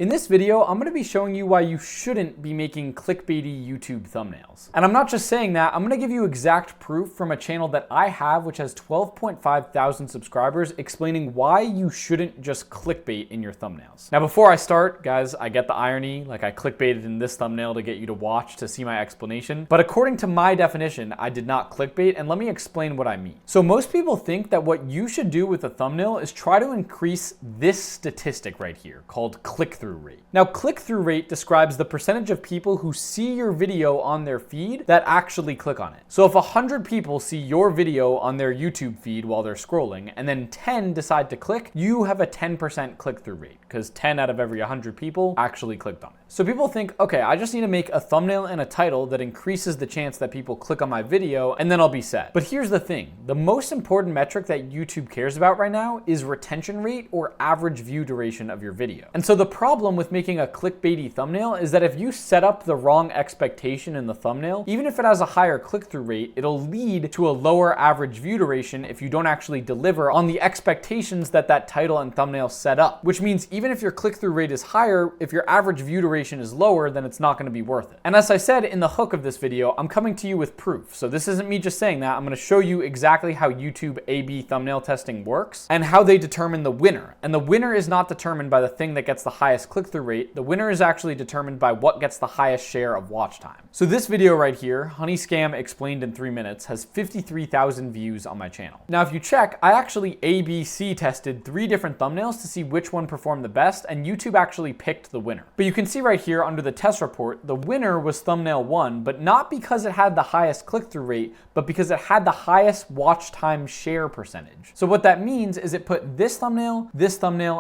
In this video, I'm going to be showing you why you shouldn't be making clickbaity YouTube thumbnails. And I'm not just saying that, I'm going to give you exact proof from a channel that I have, which has 12.5 thousand subscribers, explaining why you shouldn't just clickbait in your thumbnails. Now, before I start, guys, I get the irony, like I clickbaited in this thumbnail to get you to watch to see my explanation. But according to my definition, I did not clickbait, and let me explain what I mean. So most people think that what you should do with a thumbnail is try to increase this statistic right here called click-through rate. Now, click-through rate describes the percentage of people who see your video on their feed that actually click on it. So if 100 people see your video on their YouTube feed while they're scrolling, and then 10 decide to click, you have a 10% click-through rate, because 10 out of every 100 people actually clicked on it. So people think, okay, I just need to make a thumbnail and a title that increases the chance that people click on my video, and then I'll be set. But here's the thing. The most important metric that YouTube cares about right now is retention rate, or average view duration of your video. And so the problem with making a clickbaity thumbnail is that if you set up the wrong expectation in the thumbnail, even if it has a higher click-through rate, it'll lead to a lower average view duration if you don't actually deliver on the expectations that that title and thumbnail set up. Which means even if your click-through rate is higher, if your average view duration is lower, then it's not going to be worth it. And as I said in the hook of this video, I'm coming to you with proof. So this isn't me just saying that. I'm going to show you exactly how YouTube A/B thumbnail testing works and how they determine the winner. And the winner is not determined by the thing that gets the highest click-through rate. The winner is actually determined by what gets the highest share of watch time. So this video right here, Honey Scam Explained in 3 Minutes, has 53,000 views on my channel. Now, if you check, I actually A/B/C tested 3 different thumbnails to see which one performed the best, and YouTube actually picked the winner. But you can see right here under the test report, the winner was thumbnail 1, but not because it had the highest click-through rate, but because it had the highest watch time share percentage. So what that means is it put this thumbnail,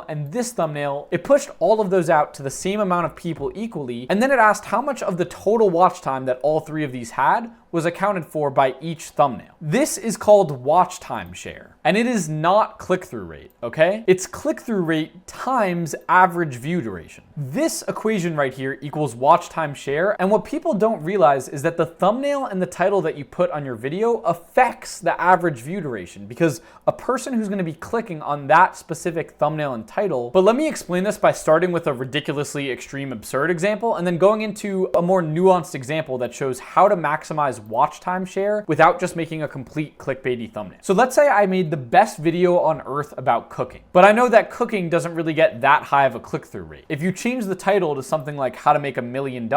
and this thumbnail, it pushed all of those out to the same amount of people equally, and then it asked how much of the total watch time that all 3 of these had was accounted for by each thumbnail. This is called watch time share, and it is not click-through rate, okay? It's click-through rate times average view duration. This equation right here equals watch time share, and what people don't realize is that the thumbnail and the title that you put on your video affects the average view duration, because a person who's gonna be clicking on that specific thumbnail and title. But let me explain this by starting with a ridiculously extreme absurd example, and then going into a more nuanced example that shows how to maximize watch time share without just making a complete clickbaity thumbnail. So let's say I made the best video on earth about cooking, but I know that cooking doesn't really get that high of a click-through rate. If you change the title to something like how to make $1 million,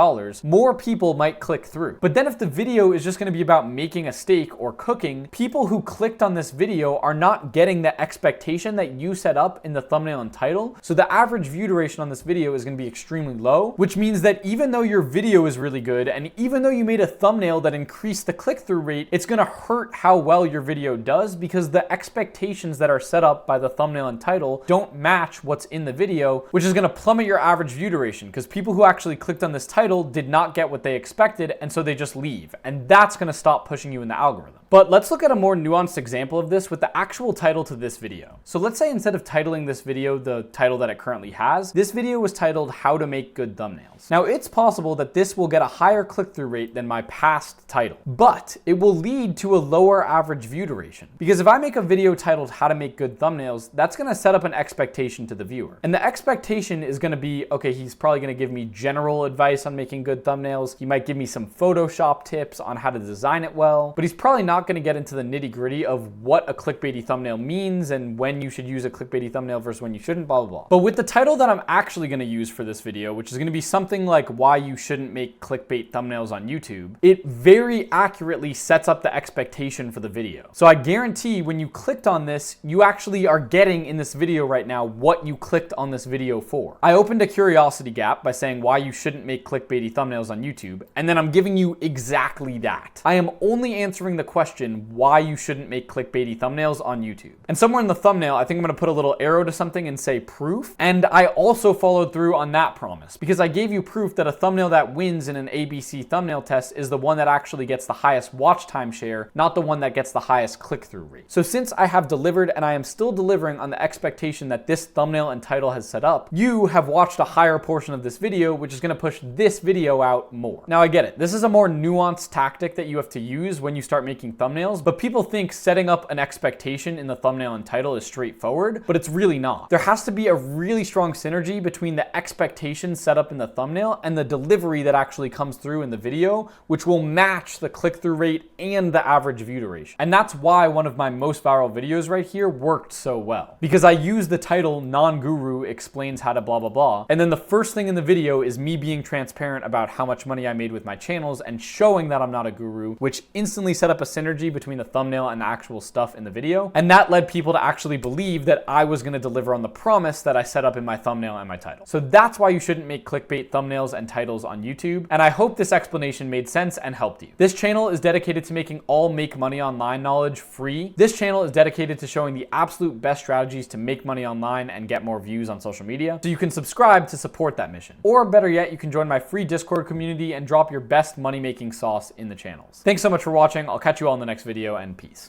more people might click through. But then if the video is just going to be about making a steak or cooking, people who clicked on this video are not getting the expectation that you set up in the thumbnail and title. So the average view duration on this video is going to be extremely low, which means that even though your video is really good, and even though you made a thumbnail that increase the click-through rate, it's going to hurt how well your video does, because the expectations that are set up by the thumbnail and title don't match what's in the video, which is going to plummet your average view duration, because people who actually clicked on this title did not get what they expected, and so they just leave, and that's going to stop pushing you in the algorithm. But let's look at a more nuanced example of this with the actual title to this video. So let's say instead of titling this video the title that it currently has, this video was titled How to Make Good Thumbnails. Now, it's possible that this will get a higher click-through rate than my past title, but it will lead to a lower average view duration. Because if I make a video titled How to Make Good Thumbnails, that's going to set up an expectation to the viewer. And the expectation is going to be, okay, he's probably going to give me general advice on making good thumbnails. He might give me some Photoshop tips on how to design it well, but he's probably not going to get into the nitty-gritty of what a clickbaity thumbnail means and when you should use a clickbaity thumbnail versus when you shouldn't, blah, blah, blah. But with the title that I'm actually going to use for this video, which is going to be something like why you shouldn't make clickbait thumbnails on YouTube, it very accurately sets up the expectation for the video. So I guarantee when you clicked on this, you actually are getting in this video right now what you clicked on this video for. I opened a curiosity gap by saying why you shouldn't make clickbaity thumbnails on YouTube, and then I'm giving you exactly that. I am only answering the question why you shouldn't make clickbaity thumbnails on YouTube. And somewhere in the thumbnail, I think I'm going to put a little arrow to something and say proof. And I also followed through on that promise, because I gave you proof that a thumbnail that wins in an ABC thumbnail test is the one that actually gets the highest watch time share, not the one that gets the highest click-through rate. So since I have delivered, and I am still delivering on the expectation that this thumbnail and title has set up, you have watched a higher portion of this video, which is going to push this video out more. Now, I get it. This is a more nuanced tactic that you have to use when you start making thumbnails, but people think setting up an expectation in the thumbnail and title is straightforward, but it's really not. There has to be a really strong synergy between the expectation set up in the thumbnail and the delivery that actually comes through in the video, which will match the click-through rate and the average view duration. And that's why one of my most viral videos right here worked so well, because I used the title "Non-Guru Explains How to Blah Blah Blah," and then the first thing in the video is me being transparent about how much money I made with my channels and showing that I'm not a guru, which instantly set up a synergy between the thumbnail and the actual stuff in the video. And that led people to actually believe that I was going to deliver on the promise that I set up in my thumbnail and my title. So that's why you shouldn't make clickbait thumbnails and titles on YouTube. And I hope this explanation made sense and helped you. This channel is dedicated to making all make money online knowledge free. This channel is dedicated to showing the absolute best strategies to make money online and get more views on social media. So you can subscribe to support that mission. Or better yet, you can join my free Discord community and drop your best money-making sauce in the channels. Thanks so much for watching. I'll catch you all in the next video, and peace.